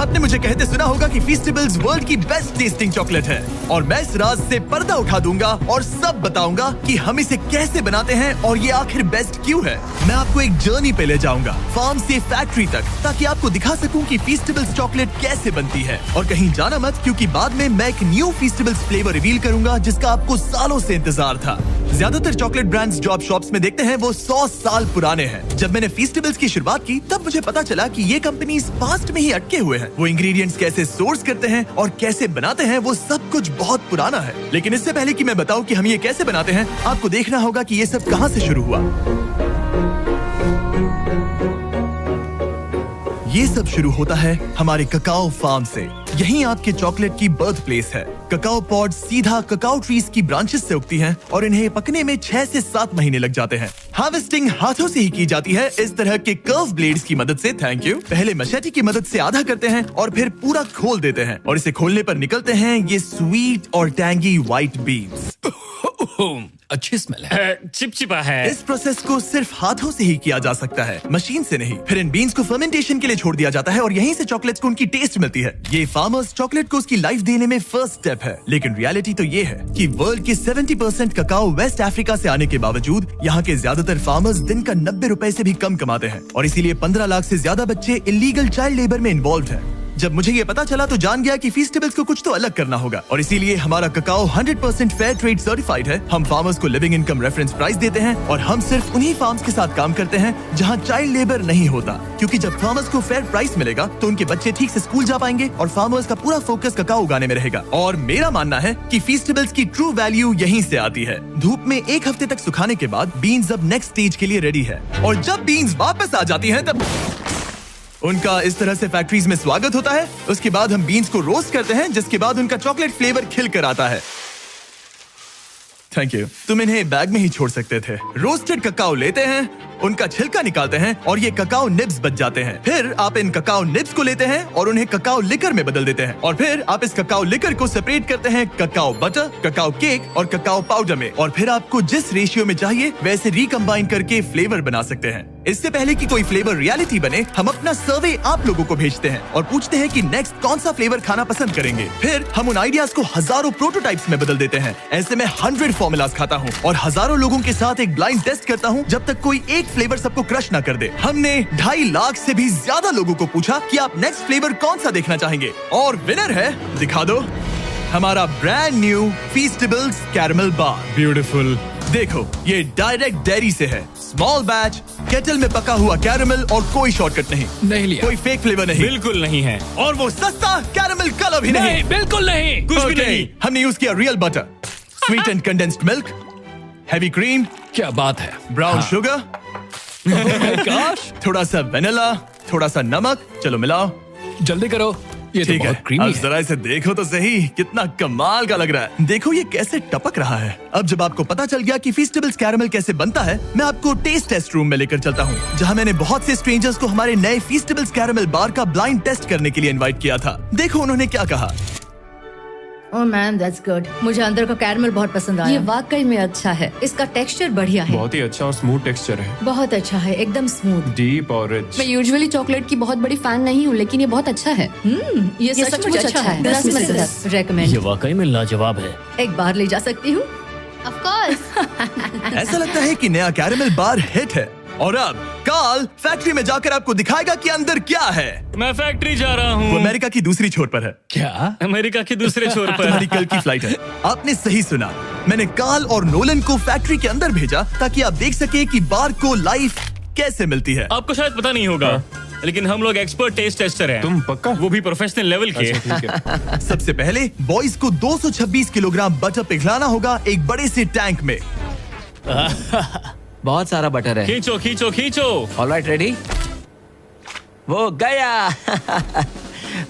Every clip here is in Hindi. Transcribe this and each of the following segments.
आपने मुझे कहते सुना होगा कि फीस्टेबल्स वर्ल्ड की बेस्ट टेस्टिंग चॉकलेट है और मैं इस राज से पर्दा उठा दूंगा और सब बताऊंगा कि हम इसे कैसे बनाते हैं और ये आखिर बेस्ट क्यों है। मैं आपको एक जर्नी पे ले जाऊंगा, फार्म से फैक्ट्री तक, ताकि आपको दिखा सकूं कि फीस्टेबल्स चॉकलेट कैसे बनती है। और कहीं जाना मत, क्योंकि बाद में मैं एक न्यू फीस्टेबल्स फ्लेवर रिवील करूंगा जिसका आपको सालों से इंतजार था। ज्यादातर चॉकलेट ब्रांड्स जो आप शॉप्स में देखते हैं वो 100 साल पुराने हैं। जब मैंने फीस्टेबल्स की शुरुआत की तब मुझे पता चला कि ये कंपनीज पास्ट में ही अटके हुए हैं। वो इंग्रेडिएंट्स कैसे सोर्स करते हैं और कैसे बनाते हैं वो सब कुछ बहुत पुराना है। लेकिन इससे पहले कि मैं बताऊं कि हम ये कैसे बनाते हैं, आपको देखना होगा कि ये सब कहां से शुरू हुआ। ये सब शुरू होता है हमारे ककाओ फार्म से। यहीं आपके चॉकलेट की बर्थ प्लेस है। ककाओ पॉड सीधा ककाओ ट्रीज की ब्रांचेस से उगती हैं और इन्हें पकने में 6 से 7 महीने लग जाते हैं। हार्वेस्टिंग हाथों से ही की जाती है, इस तरह के कर्व ब्लेड्स की मदद से। Thank you. पहले मशेटी की मदद से आधा करते हैं और फिर पूरा खोल देते हैं और इसे खोलने पर निकलते हैं ये स्वीट और टैंगी व्हाइट बीन्स। अच्छी स्मेल है। चिपचिपा है। इस प्रोसेस को सिर्फ हाथों से ही किया जा सकता है, मशीन से नहीं। फिर इन बीन्स को फर्मेंटेशन के लिए छोड़ दिया जाता है और यहीं से चॉकलेट्स को उनकी टेस्ट मिलती है। ये फार्मर्स चॉकलेट को उसकी लाइफ देने में फर्स्ट स्टेप है। लेकिन रियलिटी तो ये है कि वर्ल्ड के 70% ककाओ वेस्ट अफ्रीका से आने के बावजूद यहाँ के ज्यादातर फार्मर्स दिन का 90 रुपए से भी कम कमाते हैं और इसीलिए 15 लाख से ज्यादा बच्चे इलीगल चाइल्ड लेबर में इन्वॉल्व हैं। जब मुझे ये पता चला तो जान गया कि फीस्टेबल्स को कुछ तो अलग करना होगा और इसीलिए हमारा ककाओ 100% फेयर ट्रेड सर्टिफाइड है। हम फार्मर्स को लिविंग इनकम रेफरेंस प्राइस देते हैं और हम सिर्फ उन्हीं फार्म्स के साथ काम करते हैं जहां चाइल्ड लेबर नहीं होता, क्योंकि जब फार्मर्स को फेयर प्राइस मिलेगा तो उनके बच्चे ठीक से स्कूल जा पाएंगे और फार्मर्स का पूरा फोकस ककाओ उगाने में रहेगा। और मेरा मानना है कि फीस्टेबल्स की ट्रू वैल्यू यहीं से आती है। धूप में 1 हफ्ते तक सुखाने के बाद बीन्स अब नेक्स्ट स्टेज के लिए रेडी है और जब बीन्स वापस आ जाती है तब उनका इस तरह से फैक्ट्रीज में स्वागत होता है। उसके बाद हम बीन्स को रोस्ट करते हैं, जिसके बाद उनका चॉकलेट फ्लेवर खिल कर आता है। Thank you. तुम इन्हें बैग में ही छोड़ सकते थे। रोस्टेड ककाओ लेते हैं, उनका छिलका निकालते हैं और ये ककाओ निब्स बच जाते हैं। फिर आप इन ककाओ निब्स को लेते हैं और उन्हें ककाओ लिकर में बदल देते हैं और फिर आप इस ककाओ लिकर को सेपरेट करते हैं ककाओ बटर, ककाओ केक और ककाओ पाउडर में। और फिर आपको जिस रेशियो में चाहिए वैसे रिकम्बाइन करके फ्लेवर बना सकते हैं। इससे पहले कि कोई फ्लेवर रियलिटी बने, हम अपना सर्वे आप लोगों को भेजते हैं और पूछते हैं कि नेक्स्ट कौन सा फ्लेवर खाना पसंद करेंगे। फिर हम उन आइडियाज को हजारों प्रोटोटाइप्स में बदल देते हैं। ऐसे में 100 फॉर्मूलाज खाता हूँ और हजारों लोगों के साथ एक ब्लाइंड टेस्ट करता हूँ जब तक कोई एक फ्लेवर सबको क्रश ना कर दे। हमने 2.5 लाख से भी ज्यादा लोगों को पूछा कि आप नेक्स्ट फ्लेवर कौन सा देखना चाहेंगे और विनर है, दिखा दो, हमारा ब्रांड न्यू फीस्टेबल्स कैरमल बार। ब्यूटीफुल। देखो, ये डायरेक्ट डेयरी से है, स्मॉल बैच, केटल में पका हुआ कैरमल और कोई शॉर्टकट नहीं लिया। कोई फेक फ्लेवर नहीं, बिल्कुल नहीं है। और वो सस्ता कैरमल कलर भी नहीं, बिल्कुल नहीं, कुछ भी नहीं। हमने यूज किया real butter, sweet and condensed milk, heavy cream, क्या बात है, ब्राउन शुगर, थोड़ा सा वेनिला, थोड़ा सा नमक। चलो मिलाओ, जल्दी करो, ये तो ठीक है। बहुत क्रीमी अब है। जरा इसे देखो तो सही, कितना कमाल का लग रहा है। देखो ये कैसे टपक रहा है। अब जब आपको पता चल गया कि फीस्टेबल्स कैरमल कैसे बनता है, मैं आपको टेस्ट टेस्ट रूम में लेकर चलता हूँ, जहाँ मैंने बहुत से स्ट्रेंजर्स को हमारे नए फीस्टेबल्स कैरमल बार का ब्लाइंड टेस्ट करने के लिए इनवाइट किया था। देखो उन्होंने क्या कहा। Oh man, that's good. मुझे अंदर का कैरमल बहुत पसंद आया। ये वाकई में अच्छा है। इसका टेक्सचर बढ़िया है। बहुत ही अच्छा और स्मूथ टेक्सचर है, बहुत अच्छा है, एकदम स्मूथ। डीप और रिच। मैं यूजुअली चॉकलेट की बहुत बड़ी फैन नहीं हूँ, लेकिन ये बहुत अच्छा है। ये सचमुच अच्छा है। 10 में से 10 रेकमेंड। ये वाकई में लाजवाब है। एक बार ले जा सकती हूँ। Of course. ऐसा लगता है कि नया कैरमल बार हिट है। और अब कार्ल फैक्ट्री में जाकर आपको दिखाएगा कि अंदर क्या है। मैं फैक्ट्री जा रहा वो हूँ। अमेरिका की दूसरी छोर पर है। क्या? अमेरिका के दूसरे छोर पर। तुम्हारी कल की फ्लाइट है। आपने सही सुना, मैंने कार्ल और नोलन को फैक्ट्री के अंदर भेजा ताकि आप देख सके कि बार को लाइफ कैसे मिलती है। आपको शायद पता नहीं होगा, लेकिन हम लोग एक्सपर्ट टेस्ट टेस्टर हैं। तुम पक्का? वो भी प्रोफेशनल लेवल के। अच्छा, ठीक है। सबसे पहले बॉयज को 226 किलोग्राम बटर पिघलाना होगा एक बड़े से टैंक में। बहुत सारा बटर है। खींचो खींचो खींचो। Alright, ready? वो गया।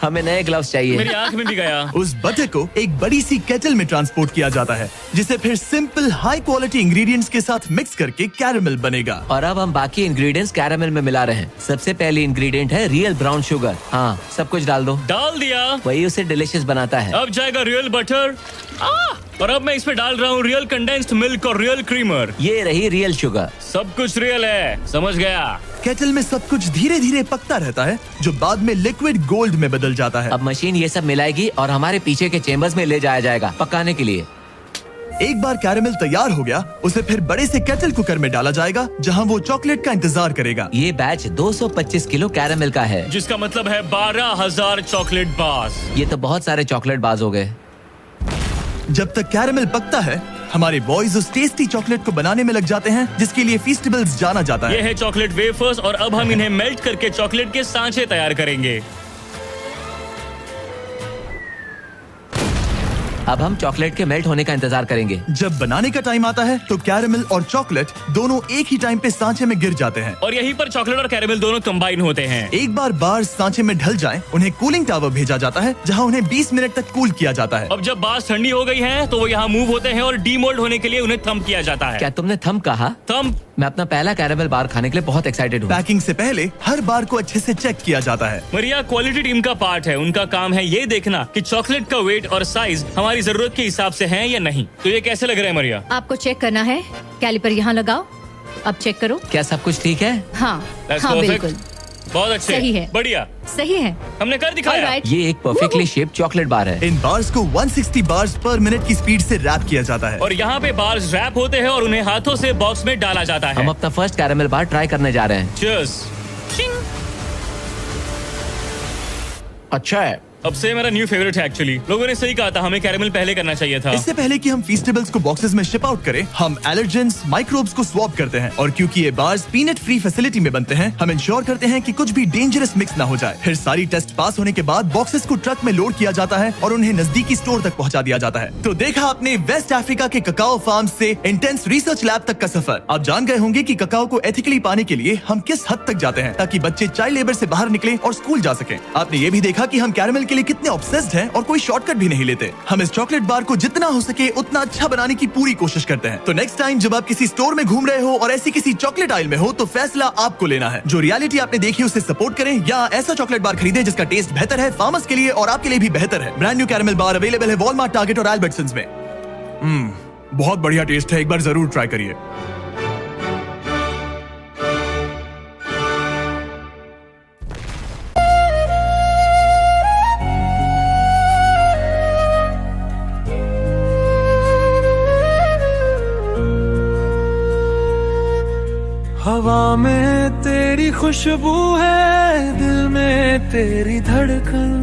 हमें नए ग्लव्स चाहिए। मेरी आंख में भी गया। उस बटर को एक बड़ी सी केटल में ट्रांसपोर्ट किया जाता है, जिसे फिर सिंपल हाई क्वालिटी इंग्रेडिएंट्स के साथ मिक्स करके कैरमल बनेगा। और अब हम बाकी इंग्रेडिएंट्स कैरमल में मिला रहे हैं। सबसे पहली इंग्रेडिएंट है रियल ब्राउन शुगर। हाँ, सब कुछ डाल दो। डाल दिया। वही उसे डिलीशियस बनाता है। अब जाएगा रियल बटर, और अब मैं इसमें डाल रहा हूँ रियल कंडेंस्ड मिल्क और रियल क्रीमर। ये रही रियल शुगर। सब कुछ रियल है, समझ गया। केटल में सब कुछ धीरे धीरे पकता रहता है, जो बाद में लिक्विड गोल्ड में बदल जाता है। अब मशीन ये सब मिलाएगी और हमारे पीछे के चेम्बर्स में ले जाया जाएगा पकाने के लिए। एक बार कैरेमल तैयार हो गया, उसे फिर बड़े से केटल कुकर में डाला जाएगा, जहां वो चॉकलेट का इंतजार करेगा। ये बैच 225 किलो कैरेमल का है, जिसका मतलब है 12,000 चॉकलेट बार्स। ये तो बहुत सारे चॉकलेट बाज हो गए। जब तक कैरेमल पकता है, हमारे बॉयज उस टेस्टी चॉकलेट को बनाने में लग जाते हैं, जिसके लिए फीस्टेबल्स जाना जाता ये है। है चॉकलेट वेफर्स और अब हम इन्हें मेल्ट करके चॉकलेट के सांचे तैयार करेंगे। अब हम चॉकलेट के मेल्ट होने का इंतजार करेंगे। जब बनाने का टाइम आता है तो कैरेमल और चॉकलेट दोनों एक ही टाइम पे सांचे में गिर जाते हैं। और यहीं पर चॉकलेट और कैरेमल दोनों कंबाइन होते हैं। एक बार बार्स सांचे में ढल जाएं, उन्हें कूलिंग टावर भेजा जाता है, जहां उन्हें 20 मिनट तक कूल किया जाता है। अब जब बार्स ठंडी हो गई हैं, तो वो यहाँ मूव होते हैं और डीमोल्ड होने के लिए उन्हें थंब किया जाता है। क्या तुमने थंब कहा? थंब। मैं अपना पहला कैरेमल बार खाने के लिए बहुत एक्साइटेड हूँ। पैकिंग से पहले हर बार को अच्छे से चेक किया जाता है। मरिया क्वालिटी टीम का पार्ट है। उनका काम है ये देखना कि चॉकलेट का वेट और साइज हमारी जरूरत के हिसाब से है या नहीं। तो ये कैसे लग रहा है मरिया? आपको चेक करना है, कैलिपर यहाँ लगाओ, अब चेक करो। क्या सब कुछ ठीक है? हाँ That's हाँ perfect. बिल्कुल बहुत अच्छे, सही है। बढ़िया, सही है। हमने कर दिखाया। Alright. ये एक परफेक्टली शेप्ड चॉकलेट बार है। इन बार्स को 160 बार्स पर मिनट की स्पीड से रैप किया जाता है। और यहाँ पे बार्स रैप होते हैं और उन्हें हाथों से बॉक्स में डाला जाता है। हम अपना फर्स्ट कैरेमल बार ट्राई करने जा रहे हैं। Cheers. अच्छा है। अब से मेरा न्यू फेवरेट है एक्चुअली। लोगों ने सही कहा था, हमें कैरेमल पहले करना चाहिए था। इससे पहले कि हम फीस्टेबल्स को बॉक्सेस में शिप आउट करें, हम एलर्जेंस माइक्रोब्स को स्वैप करते हैं। और क्योंकि ये बार्स पीनट फ्री फैसिलिटी में बनते हैं, हम इंश्योर करते हैं कि कुछ भी डेंजरस मिक्स ना हो जाए। फिर सारी टेस्ट पास होने के बाद बॉक्सेस को ट्रक में लोड किया जाता है और उन्हें नजदीकी स्टोर तक पहुंचा दिया जाता है। तो देखा आपने वेस्ट अफ्रीका के ककाओ फार्म से इंटेंस रिसर्च लैब तक का सफर। आप जान गए होंगे कि ककाओ को एथिकली पाने के लिए हम किस हद तक जाते हैं, ताकि बच्चे चाइल्ड लेबर से बाहर निकले और स्कूल जा सकें। आपने ये भी देखा कि हम कैरेमल के लिए कितने ऑब्सेस्ड हैं और कोई शॉर्टकट भी नहीं लेते। हम इस चॉकलेट बार को जितना हो सके उतना अच्छा बनाने की पूरी कोशिश करते हैं। तो नेक्स्ट टाइम जब आप किसी स्टोर में घूम रहे हो और ऐसी किसी चॉकलेट आइल में हो, तो फैसला आपको लेना है। जो रियलिटी आपने देखी उसे सपोर्ट करें, या ऐसा चॉकलेट बार खरीदें जिसका टेस्ट बेहतर है, फार्मर्स के लिए और आपके लिए भी बेहतर है। ब्रांड न्यू कैरेमल बार अवेलेबल है वॉलमार्ट, टारगेट और एल्बर्टसन्स में। बहुत बढ़िया टेस्ट है, एक बार जरूर ट्राई करिए। हवा में तेरी खुशबू है, दिल में तेरी धड़कन,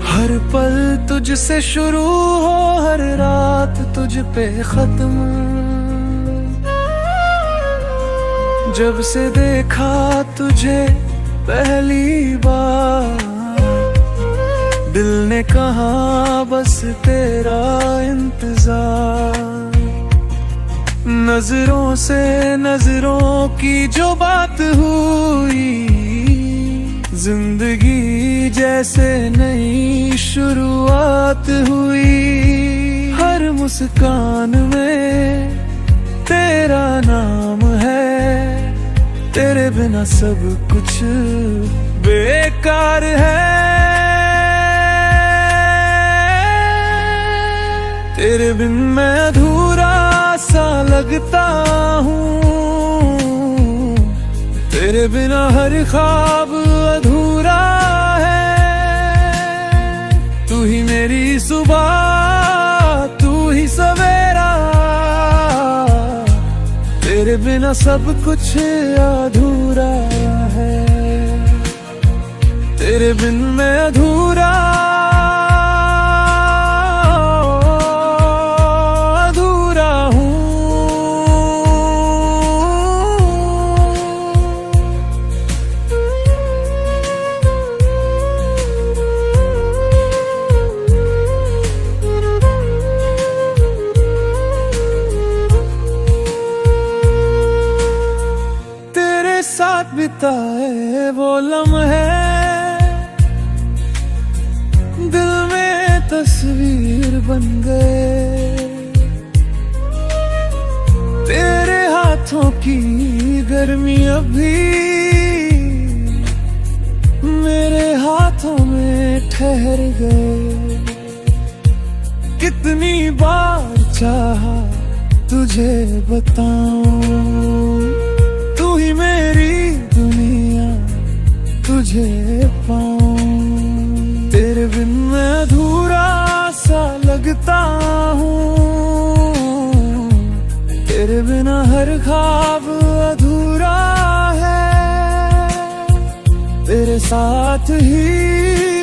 हर पल तुझसे शुरू हो, हर रात तुझ पे खत्म। जब से देखा तुझे पहली बार, दिल ने कहा बस तेरा इंतजार। नजरों से नजरों की जो बात हुई, जिंदगी जैसे नई शुरुआत हुई। हर मुस्कान में तेरा नाम है, तेरे बिना सब कुछ बेकार है। तेरे बिन मैं अधूरा सा लगता हूँ, तेरे बिना हर ख्वाब अधूरा है। तू ही मेरी सुबह, तू ही सवेरा, तेरे बिना सब कुछ अधूरा है। तेरे बिन मैं अधूरा बिताए वो लम्हे, दिल में तस्वीर बन गए। तेरे हाथों की गर्मी अभी मेरे हाथों में ठहर गए। कितनी बार चाहा तुझे बताऊं, तू ही मेरी दुनिया, तुझे पाऊं। तेरे बिन मैं अधूरा सा लगता हूँ, तेरे बिना हर ख्वाब अधूरा है। तेरे साथ ही